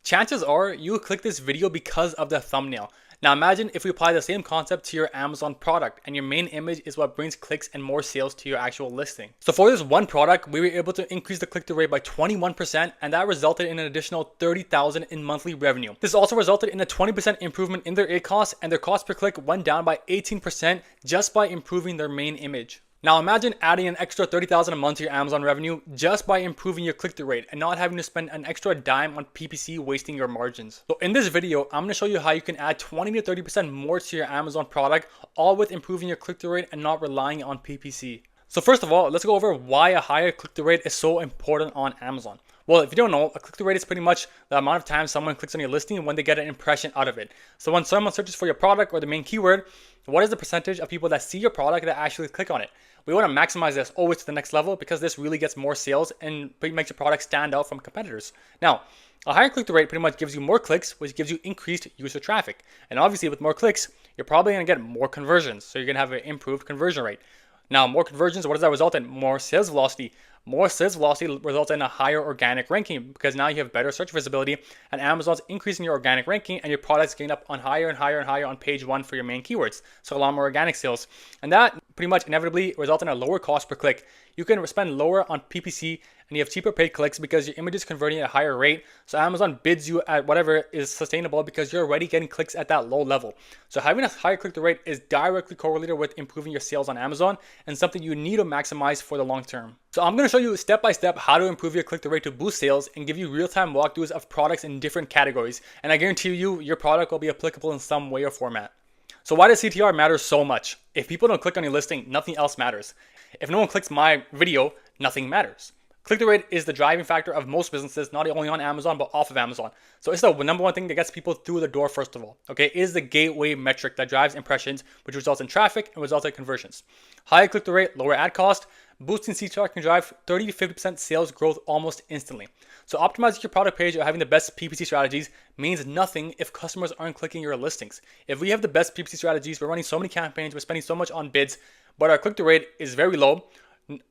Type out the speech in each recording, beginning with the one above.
chances are you will click this video because of the thumbnail. Now imagine if we apply the same concept to your Amazon product and your main image is what brings clicks and more sales to your actual listing. So for this one product, we were able to increase the click-through rate by 21%, and that resulted in an additional $30,000 in monthly revenue. This also resulted in a 20% improvement in their ACOS, and their cost per click went down by 18% just by improving their main image. Now imagine adding an extra $30,000 a month to your Amazon revenue just by improving your click-through rate and not having to spend an extra dime on PPC wasting your margins. So in this video, I'm going to show you how you can add 20 to 30% more to your Amazon product, all with improving your click-through rate and not relying on PPC. So first of all, let's go over why a higher click-through rate is so important on Amazon. Well, if you don't know, a click-through rate is pretty much the amount of time someone clicks on your listing when they get an impression out of it. So when someone searches for your product or the main keyword, what is the percentage of people that see your product that actually click on it? We want to maximize this always to the next level because this really gets more sales and makes your product stand out from competitors. Now, a higher click-through rate pretty much gives you more clicks, which gives you increased user traffic. And obviously with more clicks, you're probably going to get more conversions. So you're going to have an improved conversion rate. Now, more conversions, what does that result in? More sales velocity. More sales velocity results in a higher organic ranking because now you have better search visibility and Amazon's increasing your organic ranking and your products getting up on higher and higher and higher on page 1 for your main keywords. So a lot more organic sales. And that pretty much inevitably results in a lower cost per click. You can spend lower on PPC and you have cheaper paid clicks because your image is converting at a higher rate. So Amazon bids you at whatever is sustainable because you're already getting clicks at that low level. So having a higher click-through rate is directly correlated with improving your sales on Amazon and something you need to maximize for the long term. So I'm going to show you step by step how to improve your click-through rate to boost sales and give you real-time walkthroughs of products in different categories. And I guarantee you, your product will be applicable in some way or format. So why does CTR matter so much? If people don't click on your listing, nothing else matters. If no one clicks my video, nothing matters. Click-through rate is the driving factor of most businesses, not only on Amazon, but off of Amazon. So it's the number one thing that gets people through the door, first of all. Okay, it is the gateway metric that drives impressions, which results in traffic and results in conversions. Higher click-through rate, lower ad cost. Boosting CTR can drive 30 to 50% sales growth almost instantly. So optimizing your product page or having the best PPC strategies means nothing if customers aren't clicking your listings. If we have the best PPC strategies, we're running so many campaigns, we're spending so much on bids, but our click-through rate is very low,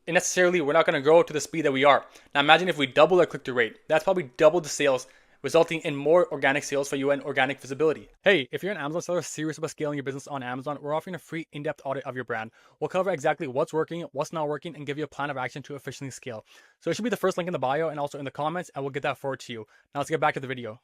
necessarily we're not going to grow to the speed that we are. Now imagine if we double our click-through rate. That's probably double the sales, resulting in more organic sales for you and organic visibility. Hey, if you're an Amazon seller serious about scaling your business on Amazon, we're offering a free in-depth audit of your brand. We'll cover exactly what's working, what's not working, and give you a plan of action to efficiently scale. So it should be the first link in the bio and also in the comments, and we'll get that forward to you. Now let's get back to the video.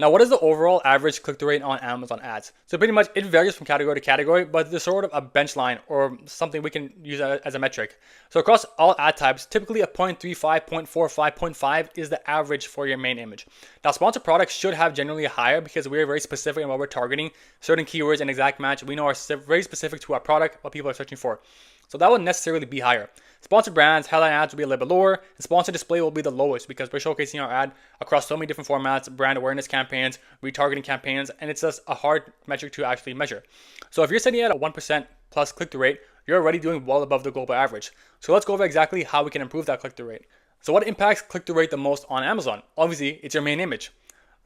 Now, what is the overall average click-through rate on Amazon ads? So pretty much it varies from category to category, but there's sort of a bench line or something we can use as a metric. So across all ad types, typically a 0.35, 0.45, 0.5 is the average for your main image. Now, sponsored products should have generally higher because we're very specific in what we're targeting. Certain keywords and exact match we know are very specific to our product, what people are searching for. So that would necessarily be higher. Sponsored brands, headline ads will be a little bit lower, and sponsored display will be the lowest because we're showcasing our ad across so many different formats, brand awareness campaigns, retargeting campaigns, and it's just a hard metric to actually measure. So if you're sitting at a 1% plus click-through rate, you're already doing well above the global average. So let's go over exactly how we can improve that click-through rate. So what impacts click-through rate the most on Amazon? Obviously, it's your main image.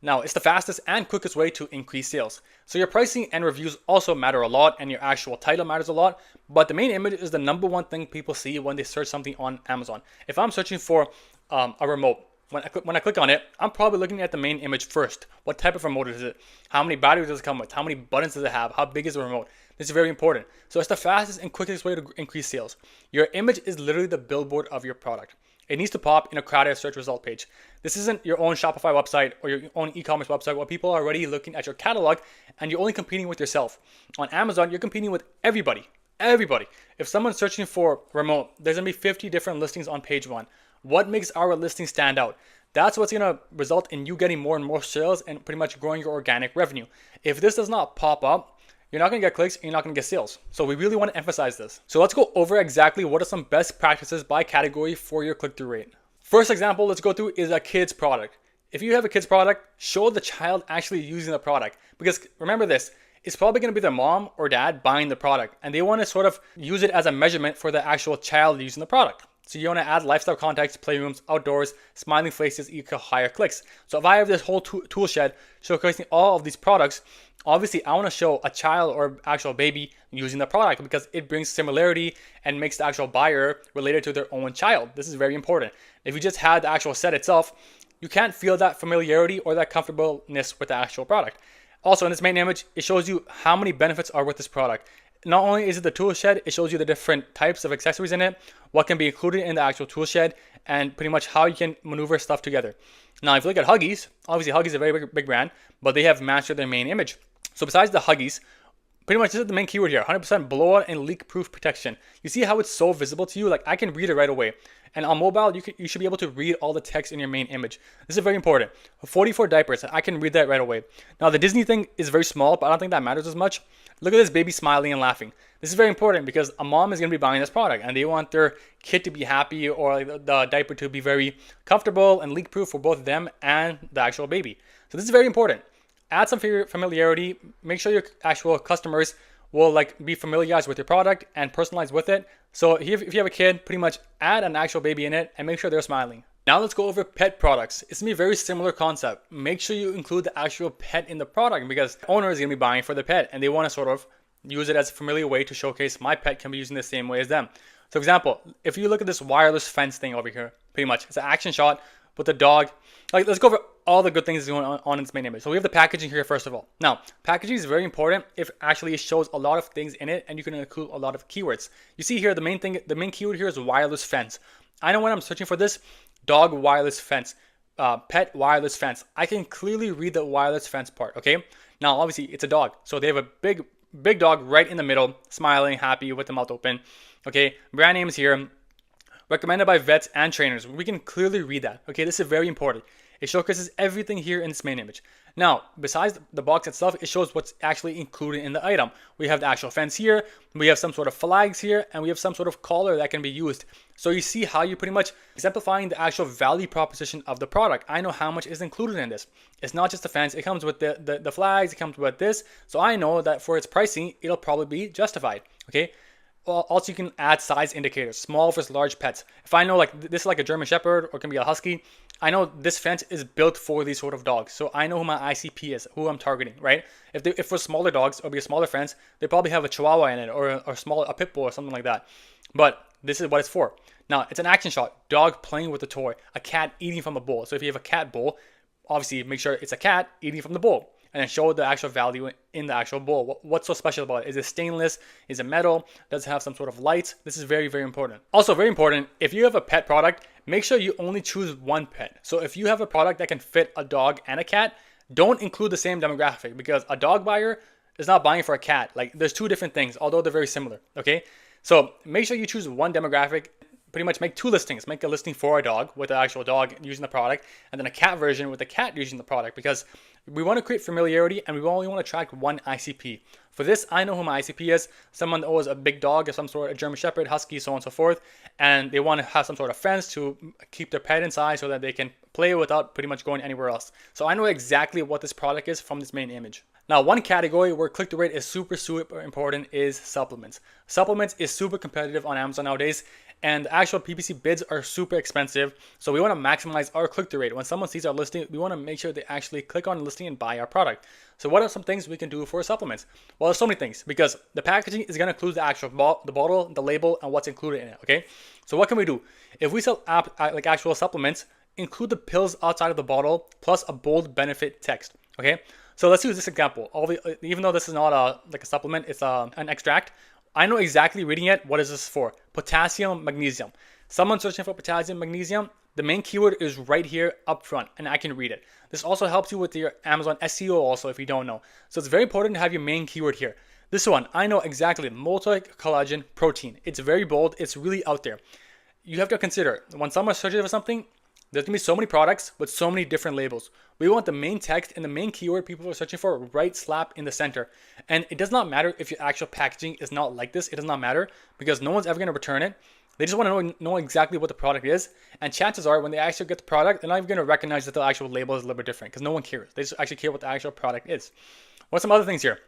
Now, it's the fastest and quickest way to increase sales. So your pricing and reviews also matter a lot, and your actual title matters a lot, but the main image is the number one thing people see when they search something on Amazon. If I'm searching for a remote, when I click on it, I'm probably looking at the main image first. What type of remote is it? How many batteries does it come with? How many buttons does it have? How big is the remote? This is very important. So it's the fastest and quickest way to increase sales. Your image is literally the billboard of your product. It needs to pop in a crowded search result page. This isn't your own Shopify website or your own e-commerce website where people are already looking at your catalog and you're only competing with yourself. On Amazon, you're competing with everybody. Everybody. If someone's searching for remote, there's going to be 50 different listings on page 1. What makes our listing stand out? That's what's going to result in you getting more and more sales and pretty much growing your organic revenue. If this does not pop up, you're not going to get clicks and you're not going to get sales. So we really want to emphasize this. So let's go over exactly what are some best practices by category for your click-through rate. First example let's go through is a kid's product. If you have a kid's product, show the child actually using the product. Because remember this, it's probably going to be their mom or dad buying the product. And they want to sort of use it as a measurement for the actual child using the product. So you want to add lifestyle context, playrooms, outdoors, smiling faces equal higher clicks. So if I have this whole tool shed showcasing all of these products, obviously I want to show a child or actual baby using the product because it brings similarity and makes the actual buyer related to their own child. This is very important. If you just had the actual set itself, you can't feel that familiarity or that comfortableness with the actual product. Also, in this main image, it shows you how many benefits are with this product. Not only is it the tool shed, it shows you the different types of accessories in it, what can be included in the actual tool shed, and pretty much how you can maneuver stuff together. Now, if you look at Huggies, obviously Huggies is a very big brand, but they have mastered their main image. So besides the Huggies, pretty much this is the main keyword here, 100% blowout and leak-proof protection. You see how it's so visible to you? Like, I can read it right away. And on mobile, you should be able to read all the text in your main image. This is very important. 44 diapers, I can read that right away. Now, the Disney thing is very small, but I don't think that matters as much. Look at this baby smiling and laughing. This is very important because a mom is going to be buying this product and they want their kid to be happy, or like the diaper to be very comfortable and leak-proof for both them and the actual baby. So this is very important. Add some familiarity. Make sure your actual customers will like be familiarized with your product and personalize with it. So if you have a kid, pretty much add an actual baby in it and make sure they're smiling. Now let's go over pet products. It's gonna be a very similar concept. Make sure you include the actual pet in the product because the owner is gonna be buying for the pet and they want to sort of use it as a familiar way to showcase my pet can be using the same way as them. So for example, if you look at this wireless fence thing over here, pretty much it's an action shot with the dog. Like, let's go over all the good things going on in its main image. So we have the packaging here first of all. Now, packaging is very important if actually it shows a lot of things in it and you can include a lot of keywords. You see here the main keyword here is wireless fence. I know when I'm searching for this, dog wireless fence, pet wireless fence, I can clearly read the wireless fence part, okay? Now, obviously it's a dog. So they have a big dog right in the middle, smiling, happy with the mouth open, okay? Brand name is here. Recommended by vets and trainers. We can clearly read that. Okay, this is very important. It showcases everything here in this main image. Now, besides the box itself, it shows what's actually included in the item. We have the actual fence here, we have some sort of flags here, and we have some sort of collar that can be used. So you see how you pretty much exemplifying the actual value proposition of the product. I know how much is included in this. It's not just the fence, it comes with the flags, it comes with this. So I know that for its pricing, it'll probably be justified, okay? Also, you can add size indicators, small versus large pets. If I know like this is like a German Shepherd or it can be a Husky, I know this fence is built for these sort of dogs. So I know who my ICP is, who I'm targeting, right? If for smaller dogs, it'll be a smaller fence. They probably have a Chihuahua in it or a Pit Bull or something like that. But this is what it's for. Now, it's an action shot, dog playing with a toy, a cat eating from a bowl. So if you have a cat bowl, obviously make sure it's a cat eating from the bowl. And then show the actual value in the actual bowl. What's so special about it? Is it stainless? Is it metal? Does it have some sort of lights? This is very, very important. Also very important, if you have a pet product, make sure you only choose one pet. So if you have a product that can fit a dog and a cat, don't include the same demographic because a dog buyer is not buying for a cat. Like, there's two different things, although they're very similar, okay? So make sure you choose one demographic. Pretty much make two listings. Make a listing for a dog with the actual dog using the product, and then a cat version with the cat using the product, because we want to create familiarity and we only want to attract one ICP. For this, I know who my ICP is. Someone that owns a big dog of some sort, a German Shepherd, Husky, so on and so forth, and they want to have some sort of fence to keep their pet inside so that they can play without pretty much going anywhere else. So I know exactly what this product is from this main image. Now, one category where click-through rate is super important is supplements. Supplements is super competitive on Amazon nowadays, and the actual PPC bids are super expensive. So we want to maximize our click-through rate. When someone sees our listing, we want to make sure they actually click on the listing and buy our product. So what are some things we can do for supplements? Well, there's so many things because the packaging is going to include the actual the bottle, the label, and what's included in it, okay? So what can we do? If we sell like actual supplements, include the pills outside of the bottle plus a bold benefit text, okay? So let's use this example. Even though this is not like a supplement, it's an extract. I know exactly reading it, what is this for? Potassium, magnesium. Someone searching for potassium, magnesium, the main keyword is right here up front and I can read it. This also helps you with your Amazon SEO also if you don't know. So it's very important to have your main keyword here. This one, I know exactly, multi-collagen protein. It's very bold, it's really out there. You have to consider, when someone's searching for something, there's gonna be so many products with so many different labels. We want the main text and the main keyword people are searching for right slap in the center. And it does not matter if your actual packaging is not like this. It does not matter because no one's ever gonna return it. They just wanna know exactly what the product is. And chances are when they actually get the product, they're not even gonna recognize that the actual label is a little bit different because no one cares. They just actually care what the actual product is. What's some other things here?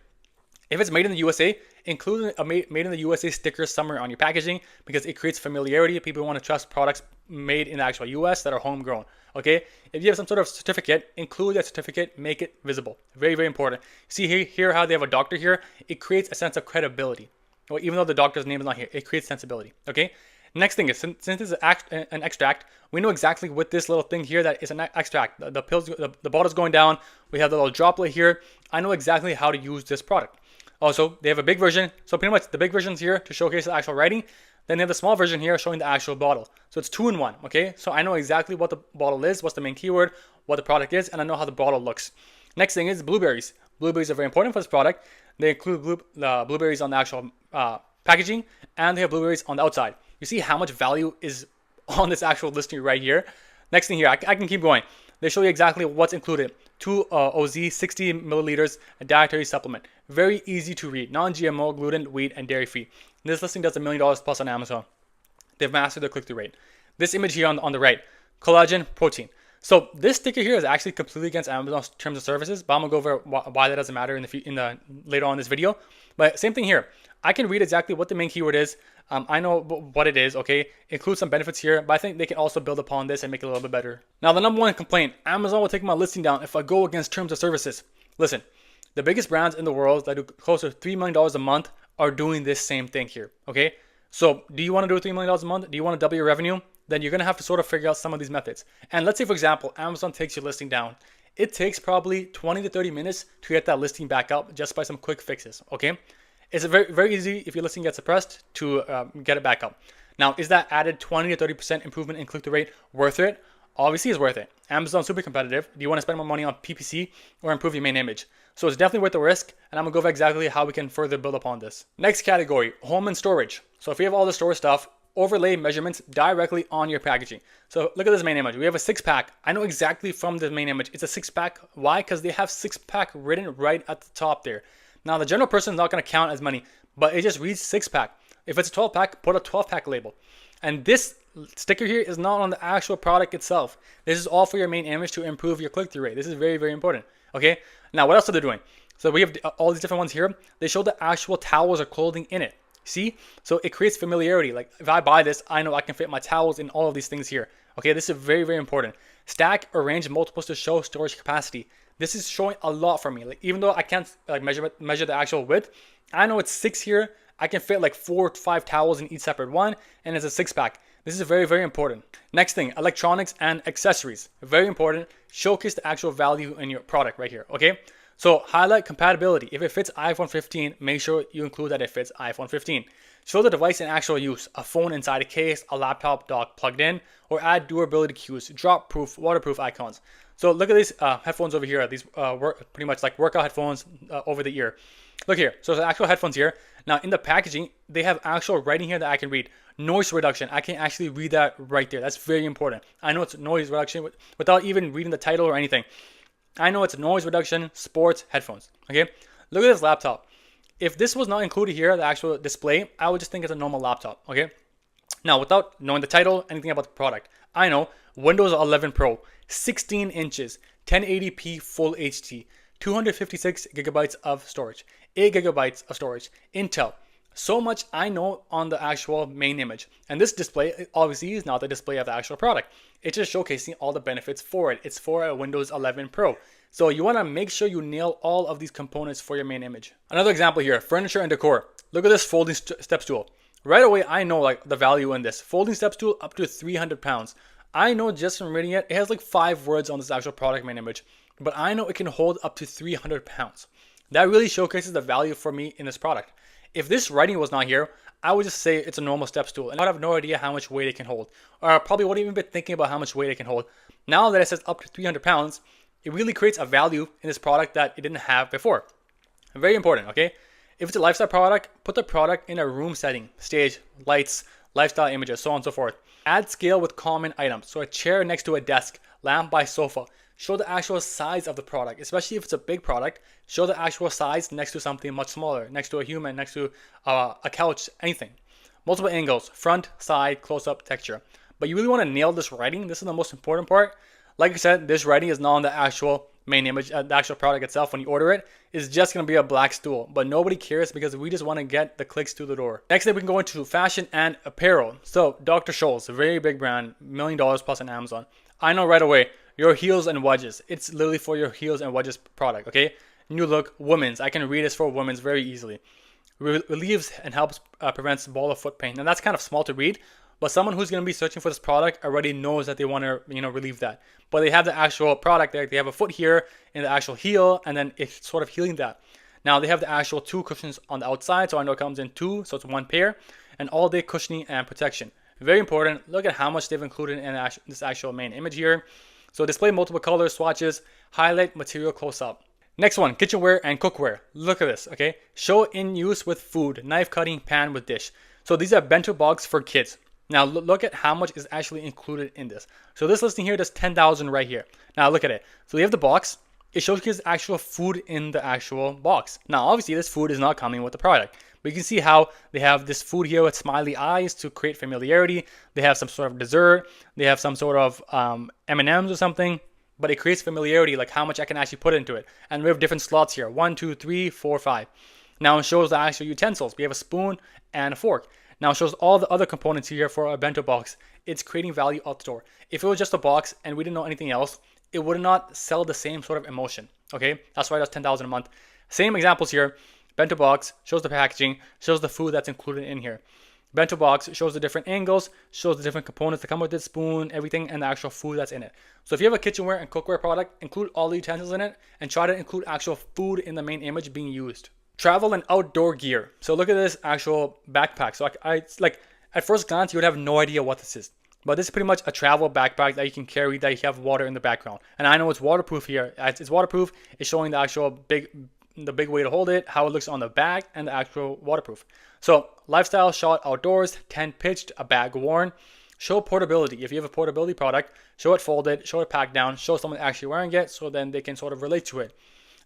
If it's made in the USA, include a made in the USA sticker somewhere on your packaging because it creates familiarity. People want to trust products made in the actual US that are homegrown. Okay, if you have some sort of certificate, include that certificate, make it visible. Very, very important. See here how they have a doctor here. It creates a sense of credibility. Well, even though the doctor's name is not here, it creates sensibility. Okay, Next thing is, since this is an extract, we know exactly what this little thing here that is an extract. The pills, the bottle's going down. We have the little droplet here. I know exactly how to use this product. Also, they have a big version. So pretty much the big version's here to showcase the actual writing. Then they have the small version here showing the actual bottle. So it's 2 in 1, okay? So I know exactly what the bottle is, what's the main keyword, what the product is, and I know how the bottle looks. Next thing is blueberries. Blueberries are very important for this product. They include blueberries on the actual packaging, and they have blueberries on the outside. You see how much value is on this actual listing right here. Next thing here, I can keep going. They show you exactly what's included. 2 OZ, 60 milliliters, a dietary supplement. Very easy to read. Non-GMO, gluten, wheat, and dairy free. This listing does $1 million plus on Amazon. They've mastered their click-through rate. This image here on the right, collagen, protein. So this sticker here is actually completely against Amazon's terms of services, but I'm gonna go over why that doesn't matter later on in this video. But same thing here. I can read exactly what the main keyword is. I know what it is, okay? Include some benefits here, but I think they can also build upon this and make it a little bit better. Now, the number one complaint, Amazon will take my listing down if I go against terms of services. Listen, the biggest brands in the world that do close to $3 million a month are doing this same thing here, okay? So do you want to do $3 million a month? Do you want to double your revenue? Then you're going to have to sort of figure out some of these methods. And let's say, for example, Amazon takes your listing down. It takes probably 20 to 30 minutes to get that listing back up just by some quick fixes, okay? It's very, very easy if your listing gets suppressed to get it back up. Now, is that added 20 to 30% improvement in click-through rate worth it? Obviously, it's worth it. Amazon's super competitive. Do you want to spend more money on PPC or improve your main image? So it's definitely worth the risk, and I'm going to go over exactly how we can further build upon this. Next category, home and storage. So if you have all the storage stuff, overlay measurements directly on your packaging. So look at this main image. We have a 6-pack. I know exactly from the main image. It's a 6-pack. Why? Because they have 6-pack written right at the top there. Now, the general person is not going to count as many, but it just reads 6-pack. If it's a 12-pack, put a 12-pack label. And this sticker here is not on the actual product itself. This is all for your main image to improve your click-through rate. This is very, very important. Okay. Now, what else are they doing? So we have all these different ones here. They show the actual towels or clothing in it. See? So it creates familiarity. Like if I buy this, I know I can fit my towels in all of these things here. Okay. This is very, very important. Stack, arrange multiples to show storage capacity. This is showing a lot for me. Like even though I can't like measure the actual width, I know it's 6 here. I can fit like 4 to 5 towels in each separate one, and it's a 6-pack. This is very, very important. Next thing, electronics and accessories. Very important. Showcase the actual value in your product right here. Okay. So highlight compatibility. If it fits iPhone 15, make sure you include that it fits iPhone 15. Show the device in actual use. A phone inside a case, a laptop dock plugged in, or add durability cues, drop proof, waterproof icons. So look at these headphones over here. These pretty much like workout headphones over the ear. Look here. So the actual headphones here. Now in the packaging, they have actual writing here that I can read. Noise reduction. I can actually read that right there. That's very important. I know it's noise reduction without even reading the title or anything. I know it's noise reduction, sports, headphones. Okay. Look at this laptop. If this was not included here, the actual display, I would just think it's a normal laptop. Okay. Now, without knowing the title, anything about the product, I know Windows 11 Pro, 16 inches, 1080p Full HD, 256 gigabytes of storage, 8 gigabytes of storage, Intel. So much I know on the actual main image. And this display obviously is not the display of the actual product. It's just showcasing all the benefits for it. It's for a Windows 11 Pro. So you want to make sure you nail all of these components for your main image. Another example here, furniture and decor. Look at this folding step stool. Right away, I know like the value in this. Folding step stool up to 300 pounds. I know just from reading it, it has like 5 words on this actual product main image, but I know it can hold up to 300 pounds. That really showcases the value for me in this product. If this writing was not here, I would just say it's a normal step stool and I would have no idea how much weight it can hold, or I probably wouldn't even be thinking about how much weight it can hold. Now that it says up to 300 pounds, it really creates a value in this product that it didn't have before. Very important, okay? If it's a lifestyle product, put the product in a room setting, stage, lights, lifestyle images, so on and so forth. Add scale with common items. So a chair next to a desk, lamp by sofa. Show the actual size of the product, especially if it's a big product. Show the actual size next to something much smaller, next to a human, next to a couch, anything. Multiple angles, front, side, close-up, texture. But you really want to nail this writing. This is the most important part. Like I said, this writing is not on the actual main image, the actual product itself. When you order it, it's just going to be a black stool. But nobody cares because we just want to get the clicks through the door. Next thing, we can go into fashion and apparel. So Dr. Scholl's, a very big brand, $1 million plus on Amazon. I know right away, your heels and wedges. It's literally for your heels and wedges product, okay? New look, women's. I can read this for women's very easily. Relieves and helps prevents ball of foot pain. And that's kind of small to read, But someone who's going to be searching for this product already knows that they want to, relieve that. But they have the actual product there. They have a foot here in the actual heel, and then it's sort of healing that. Now they have the actual 2 cushions on the outside, so I know it comes in 2, so it's 1 pair, and all day cushioning and protection. Very important. Look at how much they've included in this actual main image here. So display multiple color swatches, highlight material close up. Next one, kitchenware and cookware. Look at this, okay? Show in use with food, knife cutting, pan with dish. So these are bento box for kids. Now look at how much is actually included in this. So this listing here does 10,000 right here. Now look at it. So we have the box. It showcases actual food in the actual box. Now obviously this food is not coming with the product. But you can see how they have this food here with smiley eyes to create familiarity. They have some sort of dessert. They have some sort of M&Ms or something. But it creates familiarity, like how much I can actually put into it. And we have different slots here. 1, 2, 3, 4, 5. Now it shows the actual utensils. We have a spoon and a fork. Now it shows all the other components here for a bento box. It's creating value out the door. If it was just a box and we didn't know anything else, it would not sell the same sort of emotion. Okay, that's why it does 10,000 a month. Same examples here. Bento box shows the packaging, shows the food that's included in here. Bento box shows the different angles, shows the different components that come with it, spoon, everything, and the actual food that's in it. So if you have a kitchenware and cookware product, include all the utensils in it and try to include actual food in the main image being used. Travel and outdoor gear. So look at this actual backpack. So it's like at first glance, you would have no idea what this is. But this is pretty much a travel backpack that you can carry, that you have water in the background. And I know it's waterproof here. It's waterproof. It's showing the actual the big way to hold it, how it looks on the back, and the actual waterproof. So lifestyle shot outdoors, tent pitched, a bag worn. Show portability. If you have a portability product, show it folded, show it packed down, show someone actually wearing it so then they can sort of relate to it.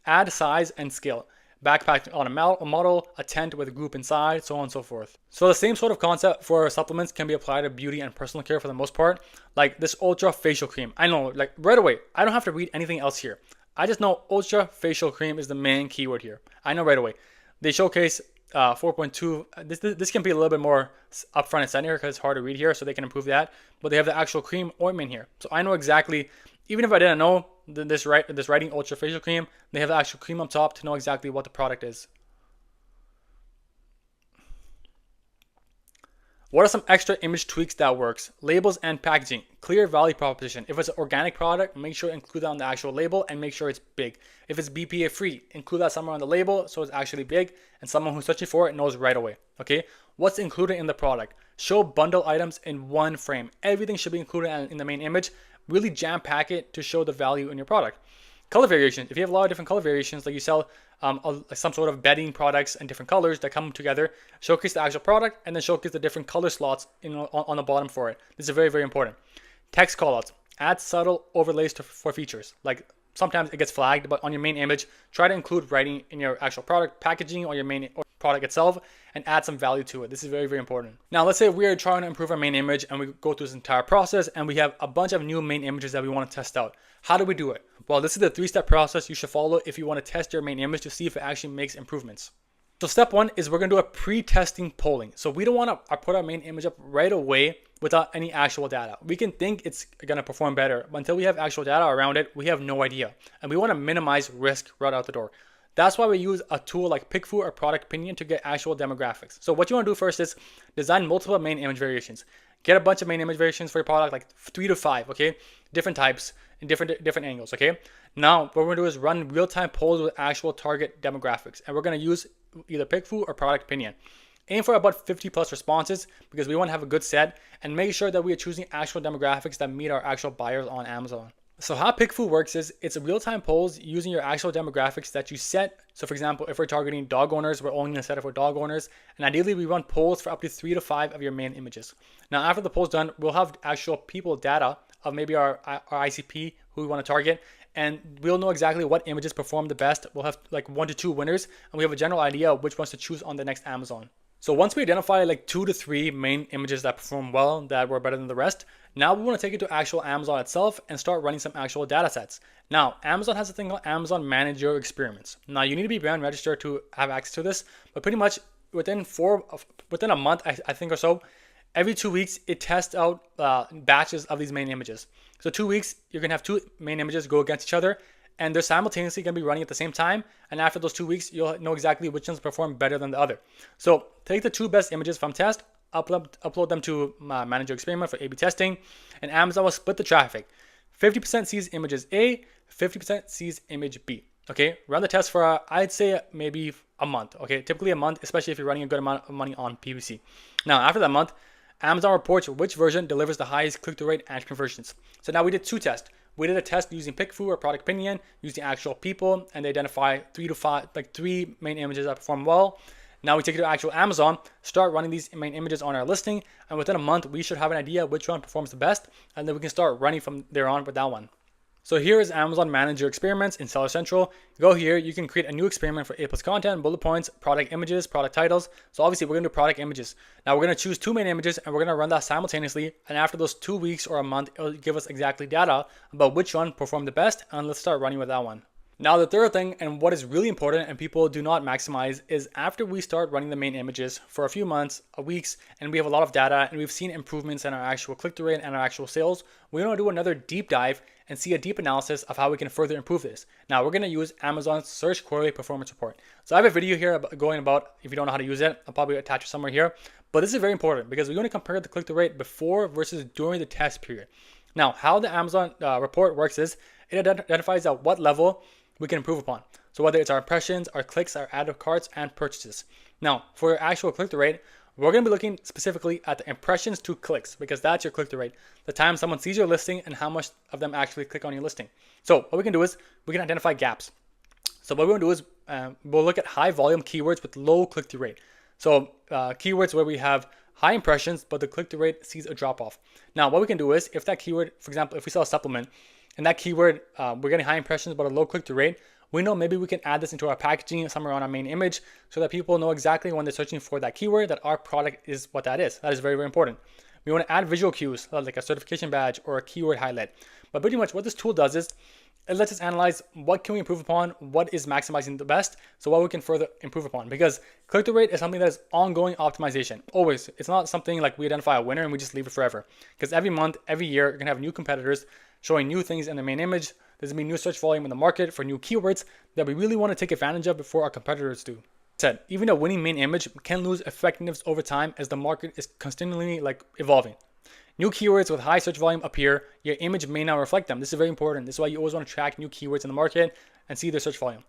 Add size and scale. Backpack on a model, a tent with a group inside, so on and so forth. So the same sort of concept for supplements can be applied to beauty and personal care for the most part. Like this Ultra Facial Cream. I know, like right away, I don't have to read anything else here. I just know Ultra Facial Cream is the main keyword here. I know right away. They showcase 4.2. This can be a little bit more upfront and center because it's hard to read here, so they can improve that. But they have the actual cream ointment here. So I know exactly, even if I didn't know this writing Ultra Facial Cream, they have the actual cream on top to know exactly what the product is. What are some extra image tweaks that works? Labels and packaging. Clear value proposition. If it's an organic product, make sure to include that on the actual label and make sure it's big. If it's BPA free, include that somewhere on the label so it's actually big and someone who's searching for it knows right away. Okay? What's included in the product? Show bundle items in one frame. Everything should be included in the main image. Really jam pack it to show the value in your product. Color variations. If you have a lot of different color variations, like you sell some sort of bedding products and different colors that come together, showcase the actual product and then showcase the different color slots on the bottom for it. This is very, very important. Text callouts. Add subtle overlays for features. Like sometimes it gets flagged, but on your main image, try to include writing in your actual product packaging or your main product itself and add some value to it. This is very, very important. Now, let's say we are trying to improve our main image and we go through this entire process and we have a bunch of new main images that we want to test out. How do we do it? Well, this is the 3-step process you should follow if you want to test your main image to see if it actually makes improvements. So step 1 is we're going to do a pre-testing polling. So we don't want to put our main image up right away without any actual data. We can think it's going to perform better, but until we have actual data around it, we have no idea. And we want to minimize risk right out the door. That's why we use a tool like PickFu or Product Pinion to get actual demographics. So what you want to do first is design multiple main image variations. Get a bunch of main image variations for your product, like 3 to 5, okay? Different types and different angles, okay? Now, what we're going to do is run real-time polls with actual target demographics. And we're going to use either PickFu or Product Pinion. Aim for about 50 plus responses because we want to have a good set and make sure that we are choosing actual demographics that meet our actual buyers on Amazon. So how PickFu works is it's a real-time polls using your actual demographics that you set. So for example, if we're targeting dog owners, we're only going to set it for dog owners. And ideally we run polls for up to 3 to 5 of your main images. Now after the poll's done, we'll have actual people data of maybe our ICP who we want to target. And we'll know exactly what images perform the best. We'll have like 1 to 2 winners and we have a general idea of which ones to choose on the next Amazon. So once we identify like 2 to 3 main images that perform well, that were better than the rest, now we want to take it to actual Amazon itself and start running some actual data sets. Now, Amazon has a thing called Amazon Manage Your Experiments. Now, you need to be brand registered to have access to this, but pretty much within a month, I think or so, every 2 weeks, it tests out batches of these main images. So 2 weeks, you're going to have 2 main images go against each other, and they're simultaneously going to be running at the same time. And after those 2 weeks, you'll know exactly which ones perform better than the other. So take the 2 best images from test, upload them to my manager experiment for A/B testing, and Amazon will split the traffic. 50% sees images A, 50% sees image B. Okay, run the test for I'd say maybe a month. Okay, typically a month, especially if you're running a good amount of money on PPC. Now, after that month, Amazon reports which version delivers the highest click-through rate and conversions. So now we did 2 tests. We did a test using PickFu or product Pinion, using actual people, and they identify 3 main images that perform well. Now we take it to actual Amazon, start running these main images on our listing, and within a month, we should have an idea which one performs the best, and then we can start running from there on with that one. So here is Amazon Manager Experiments in Seller Central. Go here, you can create a new experiment for A+ content, bullet points, product images, product titles. So obviously we're gonna do product images. Now we're gonna choose 2 main images and we're gonna run that simultaneously. And after those 2 weeks or a month, it'll give us exactly data about which one performed the best. And let's start running with that one. Now the third thing, and what is really important and people do not maximize, is after we start running the main images for a few months, weeks, and we have a lot of data and we've seen improvements in our actual click-through rate and our actual sales, we're gonna do another deep dive and see a deep analysis of how we can further improve this. Now we're gonna use Amazon's Search Quarterly Performance Report. So I have a video here going about, if you don't know how to use it, I'll probably attach it somewhere here, but this is very important because we're gonna compare the click-through rate before versus during the test period. Now, how the Amazon report works is, it identifies at what level we can improve upon. So whether it's our impressions, our clicks, our add to carts, and purchases. Now, for your actual click-through rate, we're going to be looking specifically at the impressions to clicks because that's your click-through rate. The time someone sees your listing and how much of them actually click on your listing. So what we can do is we can identify gaps. So what we're going to do is we'll look at high volume keywords with low click-through rate. So keywords where we have high impressions, but the click-through rate sees a drop off. Now, what we can do is if that keyword, for example, if we sell a supplement, and that keyword, we're getting high impressions but a low click-through rate, we know maybe we can add this into our packaging somewhere on our main image so that people know exactly when they're searching for that keyword that our product is what that is. That is very, very important. We want to add visual cues like a certification badge or a keyword highlight. But pretty much what this tool does is it lets us analyze what can we improve upon, what is maximizing the best, so what we can further improve upon. Because click-through rate is something that is ongoing optimization. Always. It's not something like we identify a winner and we just leave it forever. Because every month, every year, you're going to have new competitors showing new things in the main image. There's going to be new search volume in the market for new keywords that we really want to take advantage of before our competitors do. Said, even a winning main image can lose effectiveness over time as the market is constantly evolving. New keywords with high search volume appear, your image may not reflect them. This is very important. This is why you always want to track new keywords in the market and see their search volume.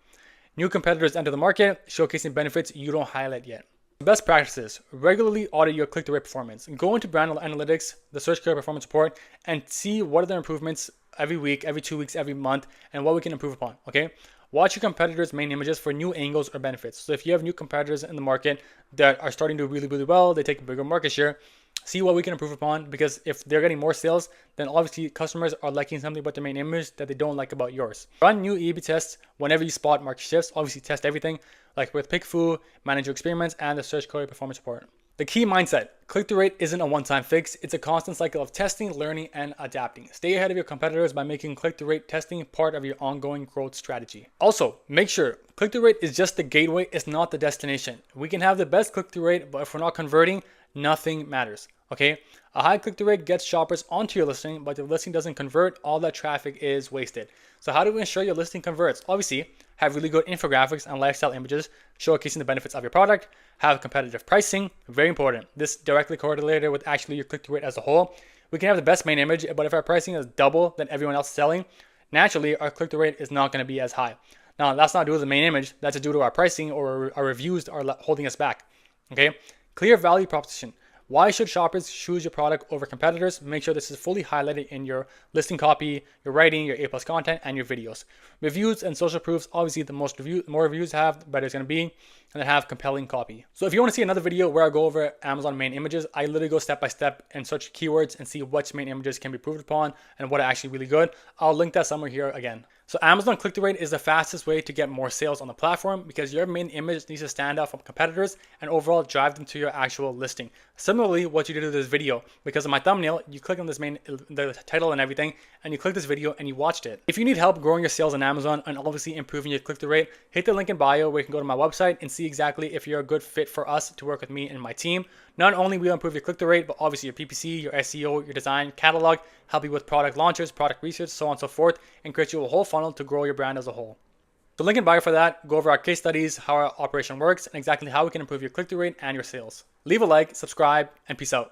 New competitors enter the market, showcasing benefits you don't highlight yet. Best practices, regularly audit your click-through rate performance. Go into brand analytics, the Search Quarterly Performance Report, and see what are the improvements every week, every 2 weeks, every month, and what we can improve upon, okay? Watch your competitors' main images for new angles or benefits. So if you have new competitors in the market that are starting to do really, really well, they take a bigger market share, see what we can improve upon, because if they're getting more sales, then obviously customers are liking something about their main image that they don't like about yours. Run new A/B tests whenever you spot market shifts. Obviously test everything, like with PickFu, Manager Experiments, and the Search Quarterly Performance Report. The key mindset, click-through rate isn't a one-time fix. It's a constant cycle of testing, learning, and adapting. Stay ahead of your competitors by making click-through rate testing part of your ongoing growth strategy. Also, make sure click-through rate is just the gateway, it's not the destination. We can have the best click-through rate, but if we're not converting, nothing matters, okay? A high click-through rate gets shoppers onto your listing, but if the listing doesn't convert, all that traffic is wasted. So how do we ensure your listing converts? Obviously, have really good infographics and lifestyle images showcasing the benefits of your product, have competitive pricing, very important. This directly correlated with actually your click-through rate as a whole. We can have the best main image, but if our pricing is double than everyone else selling, naturally our click-through rate is not going to be as high. Now, that's not due to the main image, that's due to our pricing or our reviews are holding us back, okay? Clear value proposition. Why should shoppers choose your product over competitors? Make sure this is fully highlighted in your listing copy, your writing, your A+ content, and your videos. Reviews and social proofs, obviously the more reviews have, the better it's going to be, and then have compelling copy. So if you want to see another video where I go over Amazon main images, I literally go step by step and search keywords and see which main images can be improved upon and what are actually really good. I'll link that somewhere here again. So Amazon click-through rate is the fastest way to get more sales on the platform because your main image needs to stand out from competitors and overall drive them to your actual listing. Similarly, what you did with this video, because of my thumbnail, you click on the title and everything, and you click this video and you watched it. If you need help growing your sales on Amazon and obviously improving your click-through rate, hit the link in bio where you can go to my website and see exactly if you're a good fit for us to work with me and my team. Not only will improve your click-through rate, but obviously your PPC, your SEO, your design, catalog, help you with product launches, product research, so on and so forth, and create you a whole funnel to grow your brand as a whole. So link in bio for that. Go over our case studies, how our operation works, and exactly how we can improve your click-through rate and your sales. Leave a like, subscribe, and peace out.